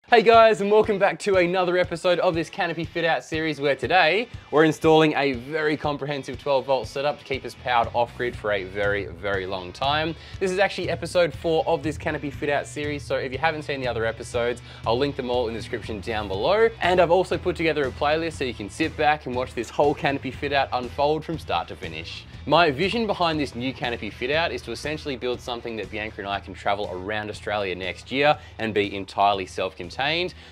Hey guys, and welcome back to another episode of this Canopy fit out series, where today we're installing a very comprehensive 12-volt setup to keep us powered off-grid for a very long time. This is actually episode 4 of this Canopy fit out series, so if you haven't seen the other episodes, I'll link them all in the description down below. And I've also put together a playlist so you can sit back and watch this whole Canopy fit out unfold from start to finish. My vision behind this new Canopy fit out is to essentially build something that Bianca and I can travel around Australia next year and be entirely self-contained.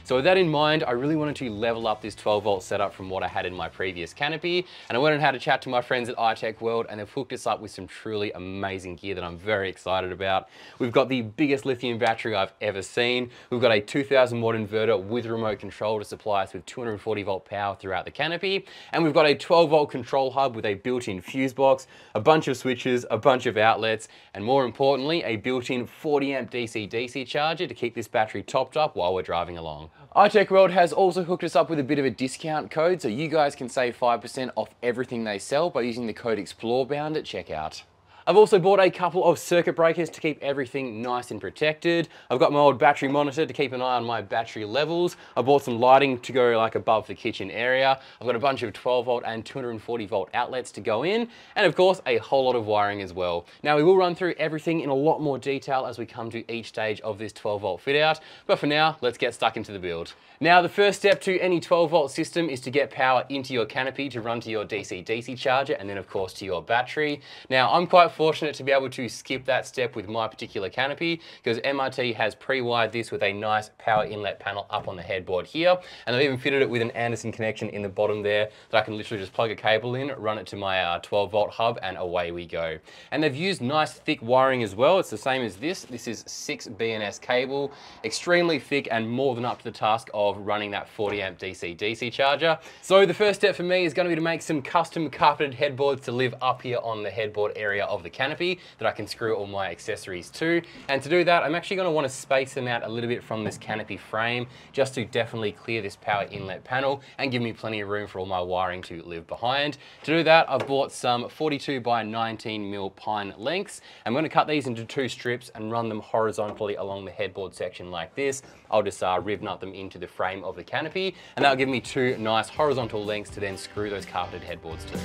So with that in mind, I really wanted to level up this 12-volt setup from what I had in my previous Canopy, and I went and had a chat to my friends at iTech World, and they've hooked us up with some truly amazing gear that I'm very excited about. We've got the biggest lithium battery I've ever seen. We've got a 2000 watt inverter with remote control to supply us with 240 volt power throughout the Canopy, and we've got a 12-volt control hub with a built-in fuse box, a bunch of switches, a bunch of outlets, and more importantly, a built-in 40 amp DC-DC charger to keep this battery topped up while we're driving along. iTech World has also hooked us up with a bit of a discount code, so you guys can save 5% off everything they sell by using the code EXPLOREBOUND at checkout. I've also bought a couple of circuit breakers to keep everything nice and protected. I've got my old battery monitor to keep an eye on my battery levels. I bought some lighting to go like above the kitchen area. I've got a bunch of 12 volt and 240 volt outlets to go in, and of course a whole lot of wiring as well. Now we will run through everything in a lot more detail as we come to each stage of this 12 volt fit out, but for now, let's get stuck into the build. Now the first step to any 12 volt system is to get power into your Canopy to run to your DC-DC charger, and then of course to your battery. Now I'm quite fortunate to be able to skip that step with my particular Canopy, because MRT has pre-wired this with a nice power inlet panel up on the headboard here, and they've even fitted it with an Anderson connection in the bottom there that I can literally just plug a cable in, run it to my 12 volt hub, and away we go. And they've used nice thick wiring as well. It's the same as this. This is 6 BNS cable, extremely thick and more than up to the task of running that 40 amp DC-DC charger. So the first step for me is going to be to make some custom carpeted headboards to live up here on the headboard area of the Canopy that I can screw all my accessories to. And to do that, I'm actually going to want to space them out a little bit from this Canopy frame, just to definitely clear this power inlet panel and give me plenty of room for all my wiring to live behind. To do that, I've bought some 42 by 19 mil pine lengths. I'm going to cut these into 2 strips and run them horizontally along the headboard section like this. I'll just riv nut them into the frame of the Canopy, and that'll give me 2 nice horizontal lengths to then screw those carpeted headboards to.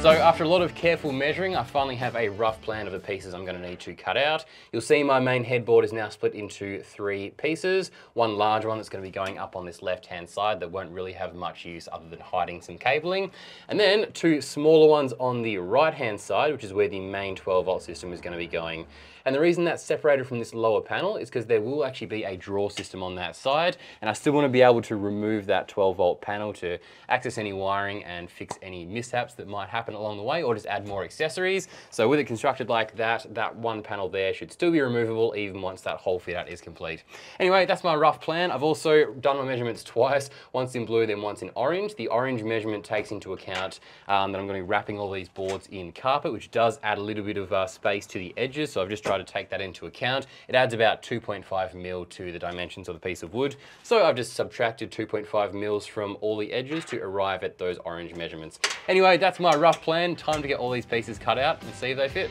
So after a lot of careful measuring, I finally have a rough plan of the pieces I'm going to need to cut out. You'll see my main headboard is now split into 3 pieces. One large one that's going to be going up on this left-hand side that won't really have much use other than hiding some cabling. And then 2 smaller ones on the right-hand side, which is where the main 12-volt system is going to be going. And the reason that's separated from this lower panel is because there will actually be a draw system on that side, and I still want to be able to remove that 12-volt panel to access any wiring and fix any mishaps that might happen along the way, or just add more accessories. So with it constructed like that, that one panel there should still be removable even once that whole fit out is complete. Anyway, that's my rough plan. I've also done my measurements twice, once in blue, then once in orange. The orange measurement takes into account that I'm going to be wrapping all these boards in carpet, which does add a little bit of space to the edges, so I've just tried to take that into account. It adds about 2.5 mil to the dimensions of the piece of wood, so I've just subtracted 2.5 mils from all the edges to arrive at those orange measurements. Anyway, that's my rough plan. Time to get all these pieces cut out and see if they fit.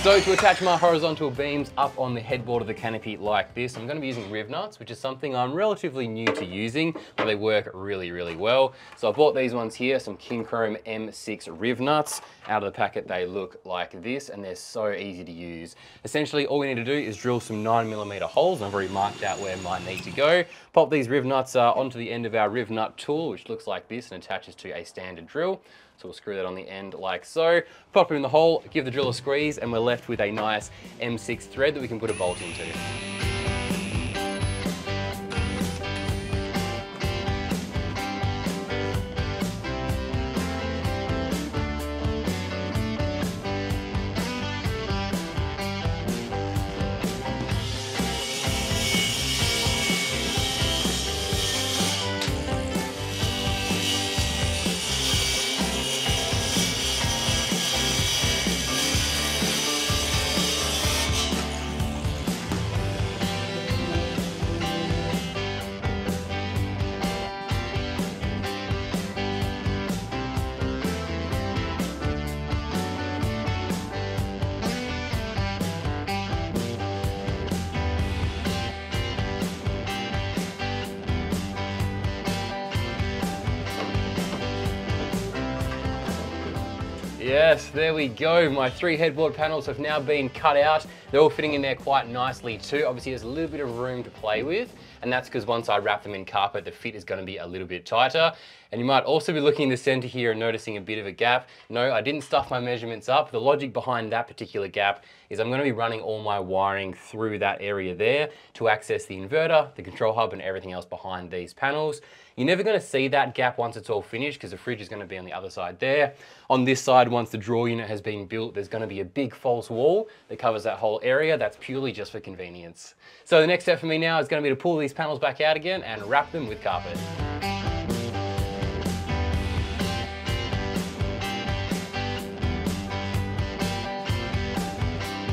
So to attach my horizontal beams up on the headboard of the Canopy like this, I'm going to be using riv nuts, which is something I'm relatively new to using, but they work really well. So I bought these ones here, some King Chrome M6 riv nuts. Out of the packet they look like this, and they're so easy to use. Essentially all we need to do is drill some 9mm holes, and I've already marked out where mine need to go. Pop these riv nuts onto the end of our riv nut tool, which looks like this and attaches to a standard drill. So we'll screw that on the end like so, pop it in the hole, give the drill a squeeze, and we're left with a nice M6 thread that we can put a bolt into. Yes, there we go. My 3 headboard panels have now been cut out. They're all fitting in there quite nicely too. Obviously there's a little bit of room to play with, and that's because once I wrap them in carpet, the fit is going to be a little bit tighter. And you might also be looking in the center here and noticing a bit of a gap. No, I didn't stuff my measurements up. The logic behind that particular gap is I'm going to be running all my wiring through that area there to access the inverter, the control hub, and everything else behind these panels. You're never going to see that gap once it's all finished because the fridge is going to be on the other side there. On this side, once the drawer unit has been built, there's going to be a big false wall that covers that whole area. That's purely just for convenience. So the next step for me now is going to be to pull these panels back out again and wrap them with carpet.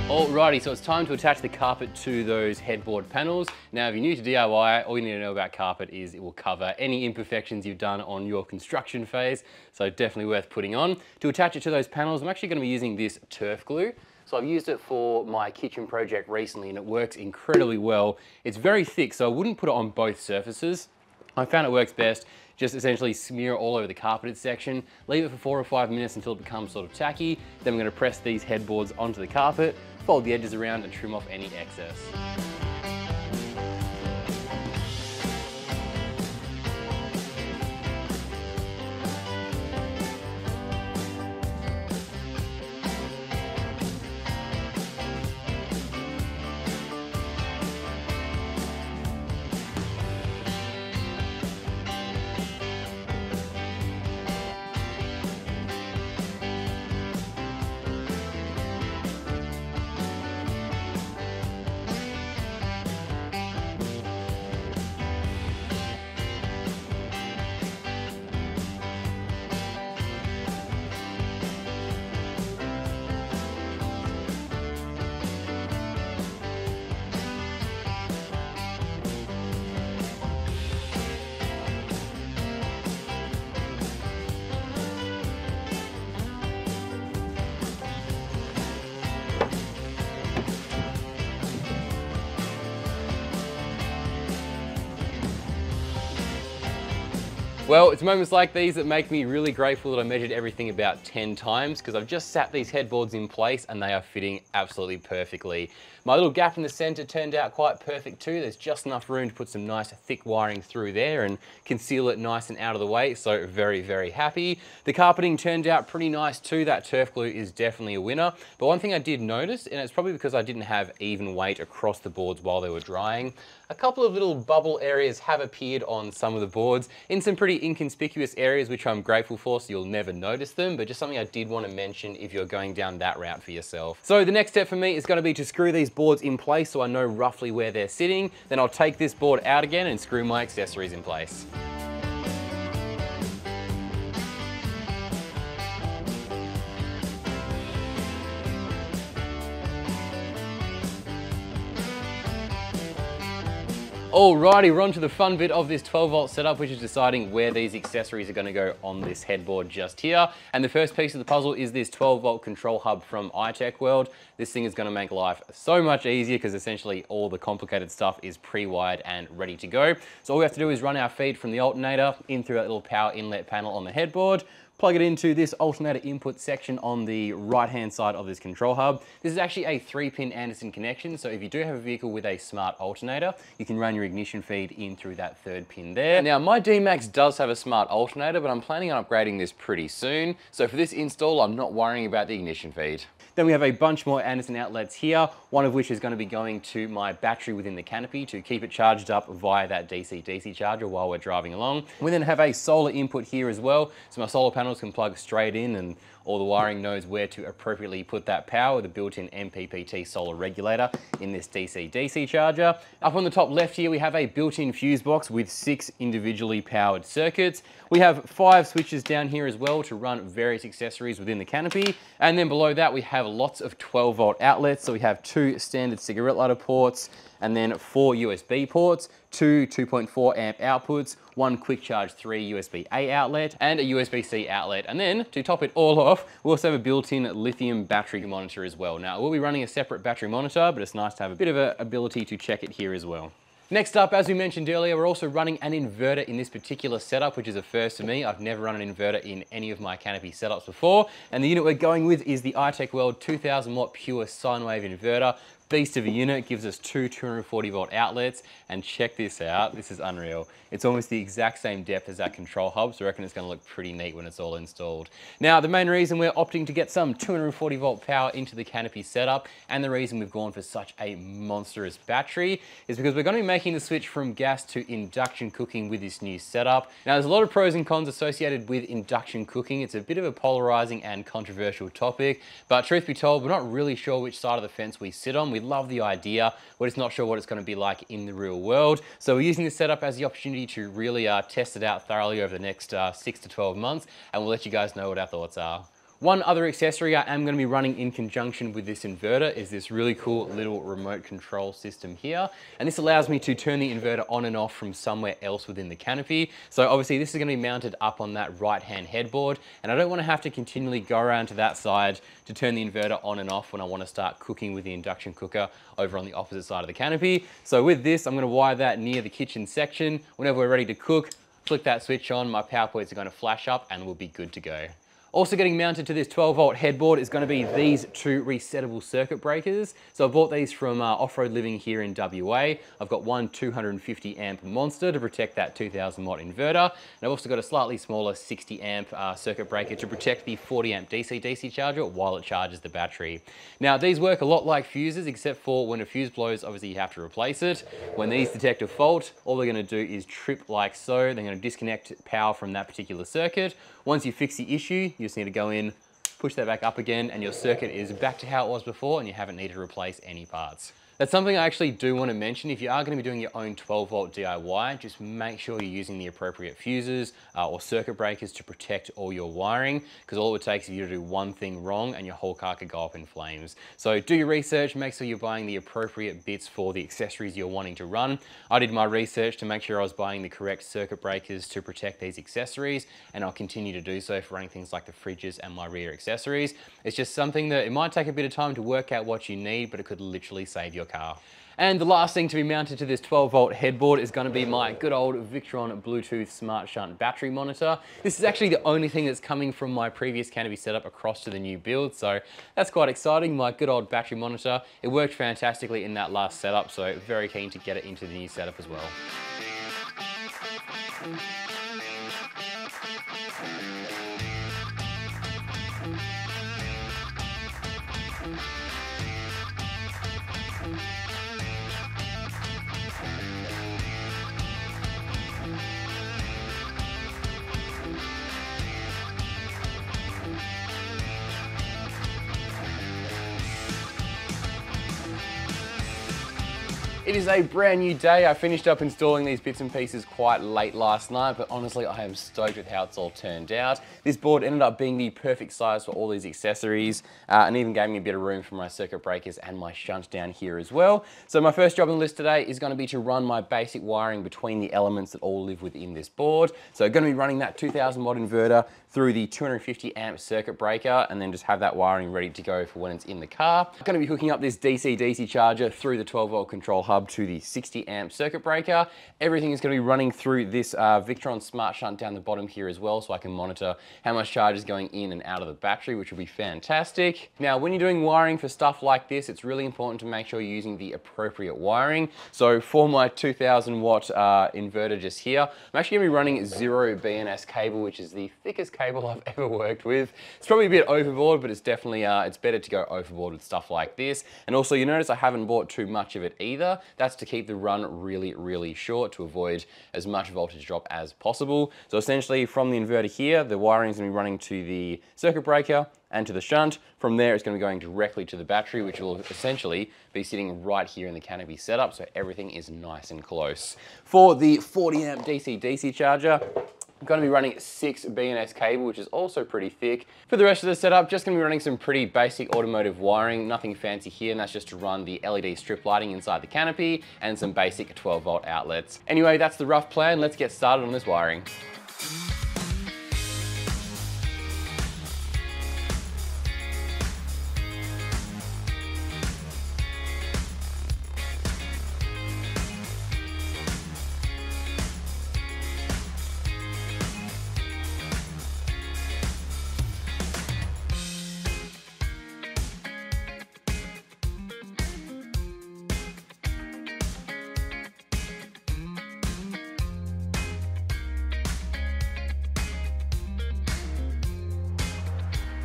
Alrighty, so it's time to attach the carpet to those headboard panels. Now, if you're new to DIY, all you need to know about carpet is it will cover any imperfections you've done on your construction phase, so definitely worth putting on. To attach it to those panels, I'm actually going to be using this turf glue. So I've used it for my kitchen project recently and it works incredibly well. It's very thick, so I wouldn't put it on both surfaces. I found it works best. Just essentially smear it all over the carpeted section, leave it for 4 or 5 minutes until it becomes sort of tacky. Then we're going to press these headboards onto the carpet, fold the edges around and trim off any excess. Well, it's moments like these that make me really grateful that I measured everything about 10 times because I've just sat these headboards in place and they are fitting absolutely perfectly. My little gap in the center turned out quite perfect too. There's just enough room to put some nice thick wiring through there and conceal it nice and out of the way, so very, very happy. The carpeting turned out pretty nice too. That turf glue is definitely a winner. But one thing I did notice, and it's probably because I didn't have even weight across the boards while they were drying, a couple of little bubble areas have appeared on some of the boards in some pretty inconspicuous areas, which I'm grateful for, so you'll never notice them, but just something I did want to mention if you're going down that route for yourself. So the next step for me is going to be to screw these boards in place so I know roughly where they're sitting. Then I'll take this board out again and screw my accessories in place. Alrighty, we're on to the fun bit of this 12-volt setup, which is deciding where these accessories are going to go on this headboard just here. And the first piece of the puzzle is this 12-volt control hub from iTech World. This thing is going to make life so much easier because essentially all the complicated stuff is pre-wired and ready to go. So all we have to do is run our feed from the alternator in through that little power inlet panel on the headboard, plug it into this alternator input section on the right-hand side of this control hub. This is actually a 3-pin Anderson connection, so if you do have a vehicle with a smart alternator, you can run your ignition feed in through that 3rd pin there. Now, my D-Max does have a smart alternator, but I'm planning on upgrading this pretty soon. So for this install, I'm not worrying about the ignition feed. Then we have a bunch more Anderson outlets here, one of which is going to be going to my battery within the Canopy to keep it charged up via that DC-DC charger while we're driving along. We then have a solar input here as well, so my solar panels can plug straight in and all the wiring knows where to appropriately put that power with a built-in MPPT solar regulator in this DC-DC charger. Up on the top left here, we have a built-in fuse box with 6 individually powered circuits. We have 5 switches down here as well to run various accessories within the Canopy. And then below that, we have lots of 12-volt outlets. So we have 2 standard cigarette lighter ports, and then 4 USB ports, 2 2.4 amp outputs, 1 quick charge 3 USB-A outlet, and a USB-C outlet. And then to top it all off, we also have a built-in lithium battery monitor as well. Now, we'll be running a separate battery monitor, but it's nice to have a bit of an ability to check it here as well. Next up, as we mentioned earlier, we're also running an inverter in this particular setup, which is a first for me. I've never run an inverter in any of my Canopy setups before. And the unit we're going with is the iTech World 2000 watt pure sine wave inverter. Beast of a unit, gives us two 240 volt outlets, and check this out, this is unreal. It's almost the exact same depth as that control hub, so I reckon it's going to look pretty neat when it's all installed. Now, the main reason we're opting to get some 240 volt power into the Canopy setup, and the reason we've gone for such a monstrous battery, is because we're going to be making the switch from gas to induction cooking with this new setup. Now, there's a lot of pros and cons associated with induction cooking. It's a bit of a polarizing and controversial topic, but truth be told, we're not really sure which side of the fence we sit on. We love the idea, we're just not sure what it's going to be like in the real world. So we're using this setup as the opportunity to really test it out thoroughly over the next 6 to 12 months, and we'll let you guys know what our thoughts are. One other accessory I am going to be running in conjunction with this inverter is this really cool little remote control system here. And this allows me to turn the inverter on and off from somewhere else within the Canopy. So obviously this is going to be mounted up on that right-hand headboard, and I don't want to have to continually go around to that side to turn the inverter on and off when I want to start cooking with the induction cooker over on the opposite side of the Canopy. So with this, I'm going to wire that near the kitchen section. Whenever we're ready to cook, flick that switch on, my power points are going to flash up, and we'll be good to go. Also getting mounted to this 12 volt headboard is going to be these two resettable circuit breakers. So I bought these from Off-Road Living here in WA. I've got one 250 amp monster to protect that 2000 watt inverter. And I've also got a slightly smaller 60 amp circuit breaker to protect the 40 amp DC-DC charger while it charges the battery. Now these work a lot like fuses, except for when a fuse blows, obviously you have to replace it. When these detect a fault, all they're going to do is trip like so. They're going to disconnect power from that particular circuit. Once you fix the issue, you just need to go in, push that back up again, and your circuit is back to how it was before, and you haven't needed to replace any parts. That's something I actually do want to mention. If you are going to be doing your own 12 volt DIY, just make sure you're using the appropriate fuses or circuit breakers to protect all your wiring, because all it would take is you to do one thing wrong and your whole car could go up in flames. So do your research, make sure you're buying the appropriate bits for the accessories you're wanting to run. I did my research to make sure I was buying the correct circuit breakers to protect these accessories, and I'll continue to do so for running things like the fridges and my rear accessories. It's just something that it might take a bit of time to work out what you need, but it could literally save your car. And the last thing to be mounted to this 12 volt headboard is going to be my good old Victron Bluetooth Smart Shunt battery monitor. This is actually the only thing that's coming from my previous Canopy setup across to the new build, so that's quite exciting. My good old battery monitor, it worked fantastically in that last setup, so very keen to get it into the new setup as well. It is a brand new day. I finished up installing these bits and pieces quite late last night, but honestly, I am stoked with how it's all turned out. This board ended up being the perfect size for all these accessories, and even gave me a bit of room for my circuit breakers and my shunt down here as well. So my first job on the list today is going to be to run my basic wiring between the elements that all live within this board. So going to be running that 2000 watt inverter through the 250 amp circuit breaker, and then just have that wiring ready to go for when it's in the car. I'm going to be hooking up this DC-DC charger through the 12 volt control hub to the 60 amp circuit breaker. Everything is going to be running through this Victron Smart Shunt down the bottom here as well, so I can monitor how much charge is going in and out of the battery, which will be fantastic. Now, when you're doing wiring for stuff like this, it's really important to make sure you're using the appropriate wiring. So for my 2000 watt inverter just here, I'm actually going to be running 0 BNS cable, which is the thickest cable I've ever worked with. It's probably a bit overboard, but it's definitely, it's better to go overboard with stuff like this. And also you notice I haven't bought too much of it either. That's to keep the run really, really short to avoid as much voltage drop as possible. So essentially from the inverter here, the wiring is going to be running to the circuit breaker and to the shunt. From there, it's going to be going directly to the battery, which will essentially be sitting right here in the Canopy setup, so everything is nice and close. For the 40 amp DC-DC charger, I'm going to be running 6 BNS cable, which is also pretty thick. For the rest of the setup, just going to be running some pretty basic automotive wiring, nothing fancy here, and that's just to run the LED strip lighting inside the Canopy and some basic 12 volt outlets. Anyway, that's the rough plan. Let's get started on this wiring.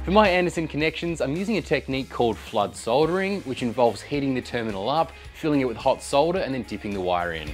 For my Anderson connections, I'm using a technique called flood soldering, which involves heating the terminal up, filling it with hot solder, and then dipping the wire in.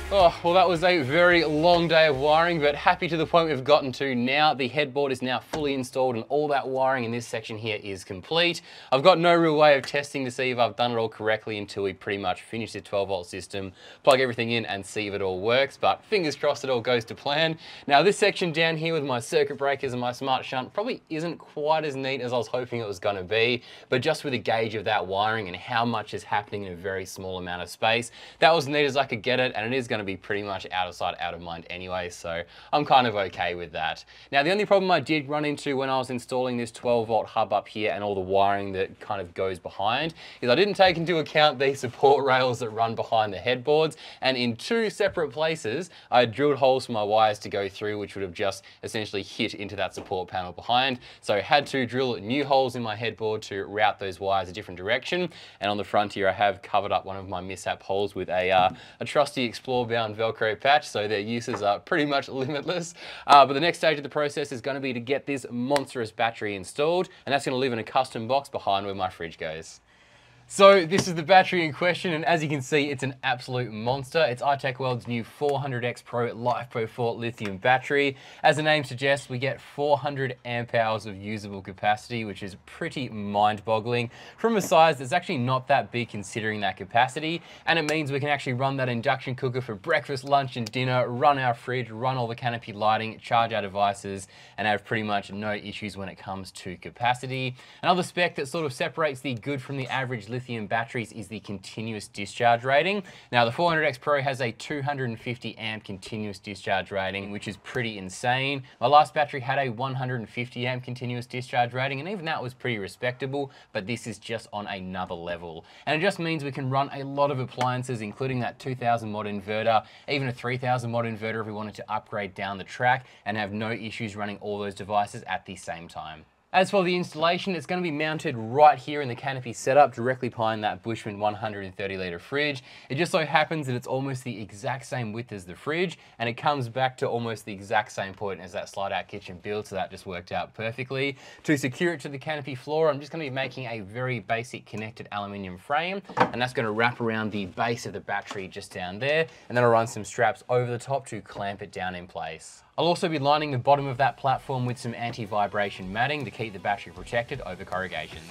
Oh, well, that was a very long day of wiring, but happy to the point we've gotten to now. The headboard is now fully installed and all that wiring in this section here is complete. I've got no real way of testing to see if I've done it all correctly until we pretty much finish the 12-volt system, plug everything in and see if it all works, but fingers crossed it all goes to plan. Now, this section down here with my circuit breakers and my smart shunt probably isn't quite as neat as I was hoping it was going to be, but just with a gauge of that wiring and how much is happening in a very small amount of space, that was as neat as I could get it, and it is going to be pretty much out of sight, out of mind anyway, so I'm kind of okay with that. Now, the only problem I did run into when I was installing this 12-volt hub up here and all the wiring that kind of goes behind is I didn't take into account the support rails that run behind the headboards, and in two separate places I drilled holes for my wires to go through, which would have just essentially hit into that support panel behind, so I had to drill new holes in my headboard to route those wires a different direction. And on the front here I have covered up one of my mishap holes with a trusty Explore bound Velcro patch, so their uses are pretty much limitless. But the next stage of the process is going to be to get this monstrous battery installed, and that's going to live in a custom box behind where my fridge goes. So this is the battery in question, and as you can see, it's an absolute monster. It's iTechWorld's new 400X Pro LiFePro 4 lithium battery. As the name suggests, we get 400 amp hours of usable capacity, which is pretty mind-boggling. From a size that's actually not that big considering that capacity, and it means we can actually run that induction cooker for breakfast, lunch, and dinner, run our fridge, run all the Canopy lighting, charge our devices, and have pretty much no issues when it comes to capacity. Another spec that sort of separates the good from the average lithium batteries is the continuous discharge rating. Now, the 400X Pro has a 250 amp continuous discharge rating, which is pretty insane. My last battery had a 150 amp continuous discharge rating, and even that was pretty respectable, but this is just on another level. And it just means we can run a lot of appliances, including that 2000 watt inverter, even a 3000 watt inverter if we wanted to upgrade down the track, and have no issues running all those devices at the same time. As for the installation, it's going to be mounted right here in the Canopy setup, directly behind that Bushman 130 litre fridge. It just so happens that it's almost the exact same width as the fridge, and it comes back to almost the exact same point as that slide-out kitchen build, so that just worked out perfectly. To secure it to the Canopy floor, I'm just going to be making a very basic connected aluminium frame, and that's going to wrap around the base of the battery just down there, and then I'll run some straps over the top to clamp it down in place. I'll also be lining the bottom of that platform with some anti-vibration matting to keep the battery protected over corrugations.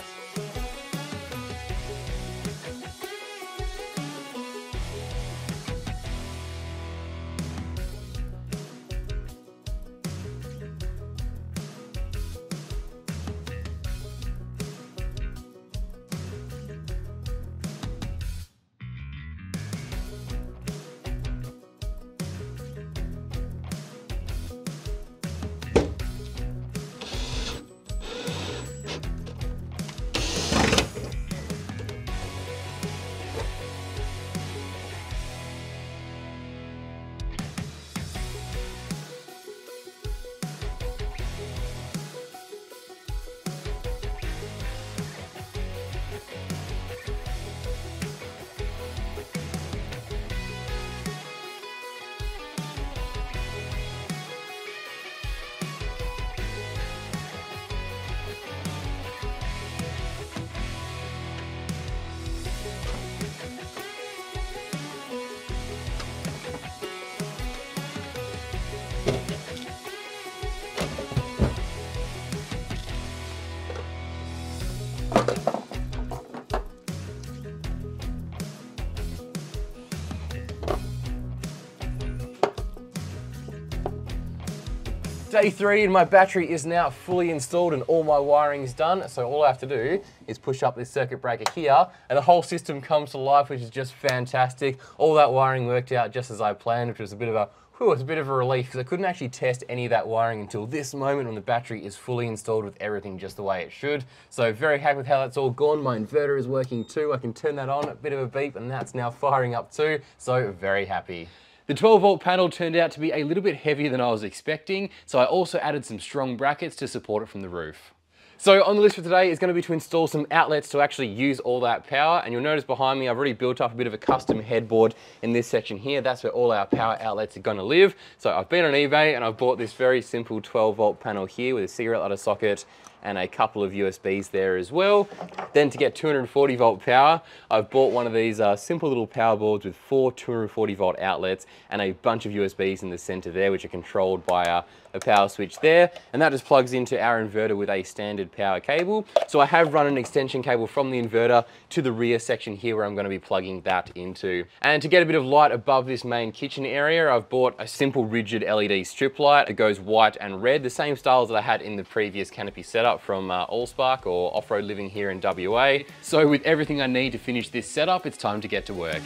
Day 3 and my battery is now fully installed and all my wiring is done. So all I have to do is push up this circuit breaker here and the whole system comes to life, which is just fantastic. All that wiring worked out just as I planned, which was a bit of a relief because I couldn't actually test any of that wiring until this moment when the battery is fully installed with everything just the way it should. So very happy with how that's all gone. My inverter is working too. I can turn that on, a bit of a beep, and that's now firing up too. So very happy. The 12-volt panel turned out to be a little bit heavier than I was expecting, so I also added some strong brackets to support it from the roof. So on the list for today is going to be to install some outlets to actually use all that power, and you'll notice behind me I've already built up a bit of a custom headboard in this section here. That's where all our power outlets are going to live. So I've been on eBay and I've bought this very simple 12-volt panel here with a cigarette lighter socket and a couple of USBs there as well. Then to get 240 volt power, I've bought one of these simple little power boards with 4 240 volt outlets and a bunch of USBs in the center there, which are controlled by a power switch there. And that just plugs into our inverter with a standard power cable. So I have run an extension cable from the inverter to the rear section here where I'm gonna be plugging that into. And to get a bit of light above this main kitchen area, I've bought a simple rigid LED strip light. It goes white and red, the same styles that I had in the previous Canopy setup from Allspark or Off-Road Living here in WA. So with everything I need to finish this setup, it's time to get to work.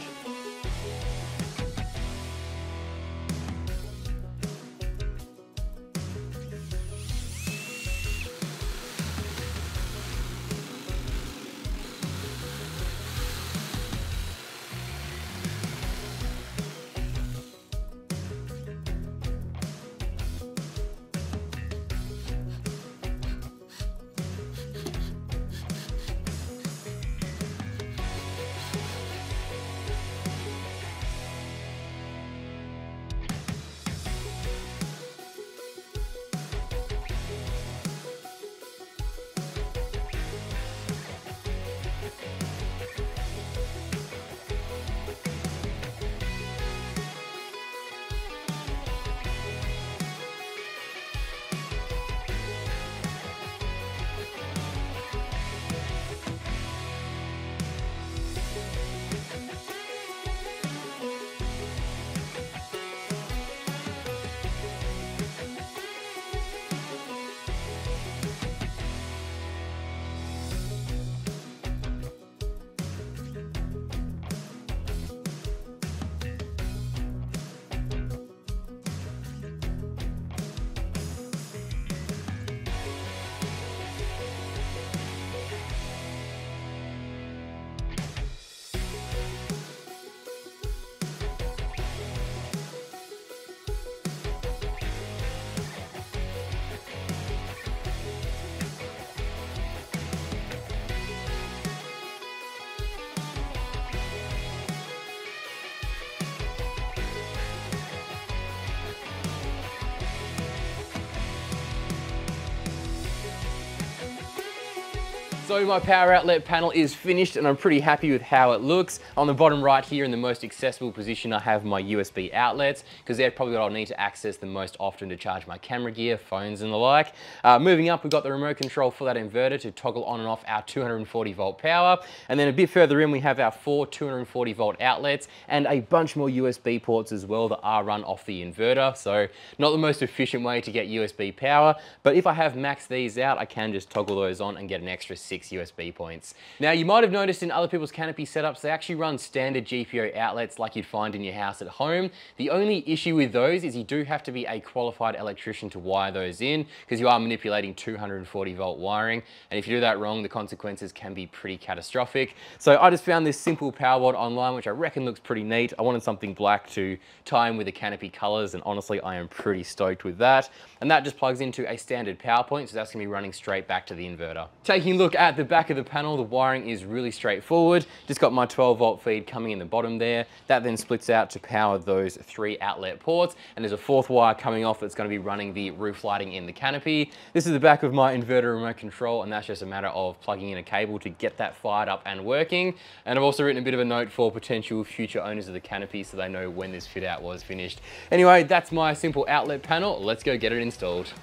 So my power outlet panel is finished and I'm pretty happy with how it looks. On the bottom right here in the most accessible position I have my USB outlets because they're probably what I'll need to access the most often to charge my camera gear, phones and the like. Moving up, we've got the remote control for that inverter to toggle on and off our 240 volt power, and then a bit further in we have our 4 240 volt outlets and a bunch more USB ports as well that are run off the inverter. So not the most efficient way to get USB power, but if I have maxed these out I can just toggle those on and get an extra 6 USB points. Now you might have noticed in other people's Canopy setups they actually run standard GPO outlets like you'd find in your house at home. The only issue with those is you do have to be a qualified electrician to wire those in because you are manipulating 240 volt wiring, and if you do that wrong the consequences can be pretty catastrophic. So I just found this simple power board online which I reckon looks pretty neat. I wanted something black to tie in with the Canopy colors and honestly I am pretty stoked with that. And that just plugs into a standard power point, so that's going to be running straight back to the inverter. Taking a look at the back of the panel, the wiring is really straightforward. Just got my 12 volt feed coming in the bottom there. That then splits out to power those 3 outlet ports, and there's a 4th wire coming off that's going to be running the roof lighting in the Canopy. This is the back of my inverter remote control, and that's just a matter of plugging in a cable to get that fired up and working. And I've also written a bit of a note for potential future owners of the Canopy so they know when this fit out was finished. Anyway, that's my simple outlet panel. Let's go get it installed.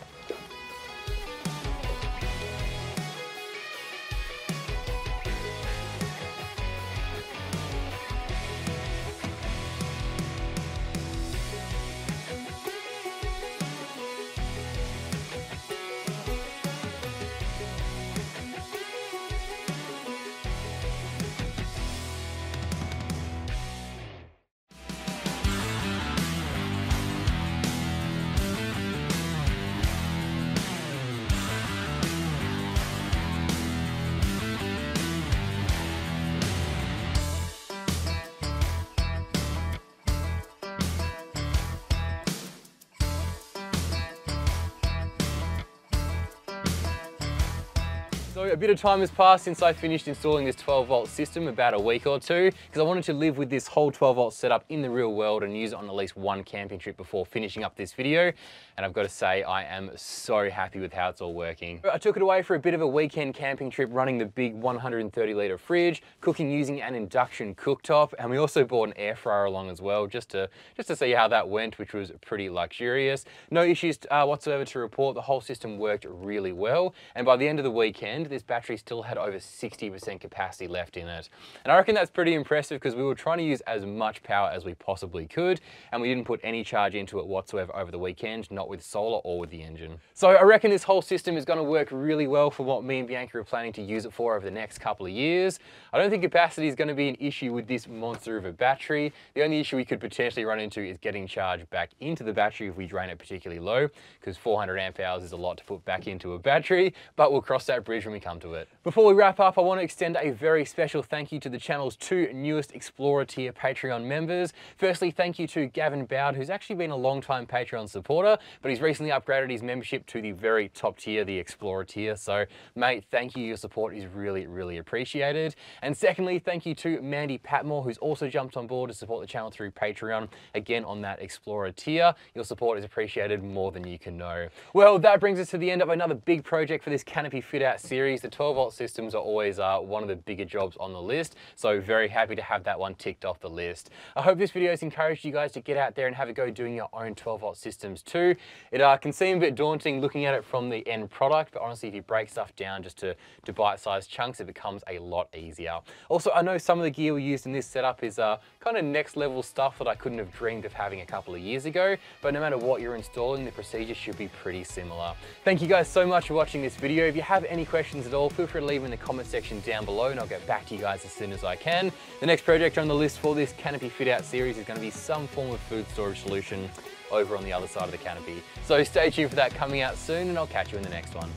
So a bit of time has passed since I finished installing this 12-volt system, about a week or two, because I wanted to live with this whole 12-volt setup in the real world and use it on at least one camping trip before finishing up this video. And I've got to say, I am so happy with how it's all working. I took it away for a bit of a weekend camping trip, running the big 130-litre fridge, cooking using an induction cooktop, and we also bought an air fryer along as well, just to see how that went, which was pretty luxurious. No issues whatsoever to report. The whole system worked really well, and by the end of the weekend, this battery still had over 60% capacity left in it. And I reckon that's pretty impressive because we were trying to use as much power as we possibly could, and we didn't put any charge into it whatsoever over the weekend, not with solar or with the engine. So I reckon this whole system is going to work really well for what me and Bianca are planning to use it for over the next couple of years. I don't think capacity is going to be an issue with this monster of a battery. The only issue we could potentially run into is getting charge back into the battery if we drain it particularly low, because 400 amp hours is a lot to put back into a battery, but we'll cross that bridge when we come to it. Before we wrap up, I want to extend a very special thank you to the channel's 2 newest Explorer tier Patreon members. Firstly, thank you to Gavin Bowd, who's actually been a long-time Patreon supporter, but he's recently upgraded his membership to the very top tier, the Explorer tier. So, mate, thank you. Your support is really, really appreciated. And secondly, thank you to Mandy Patmore, who's also jumped on board to support the channel through Patreon, again on that Explorer tier. Your support is appreciated more than you can know. Well, that brings us to the end of another big project for this Canopy fit out series. The 12-volt systems are always one of the bigger jobs on the list, so very happy to have that one ticked off the list. I hope this video has encouraged you guys to get out there and have a go doing your own 12-volt systems too. It can seem a bit daunting looking at it from the end product, but honestly, if you break stuff down just to bite-sized chunks, it becomes a lot easier. Also, I know some of the gear we used in this setup is kind of next level stuff that I couldn't have dreamed of having a couple of years ago, but no matter what you're installing, the procedure should be pretty similar. Thank you guys so much for watching this video. If you have any questions at all, feel free to leave them in the comment section down below and I'll get back to you guys as soon as I can. The next project on the list for this Canopy fit out series is going to be some form of food storage solution over on the other side of the canopy. So stay tuned for that coming out soon, and I'll catch you in the next one.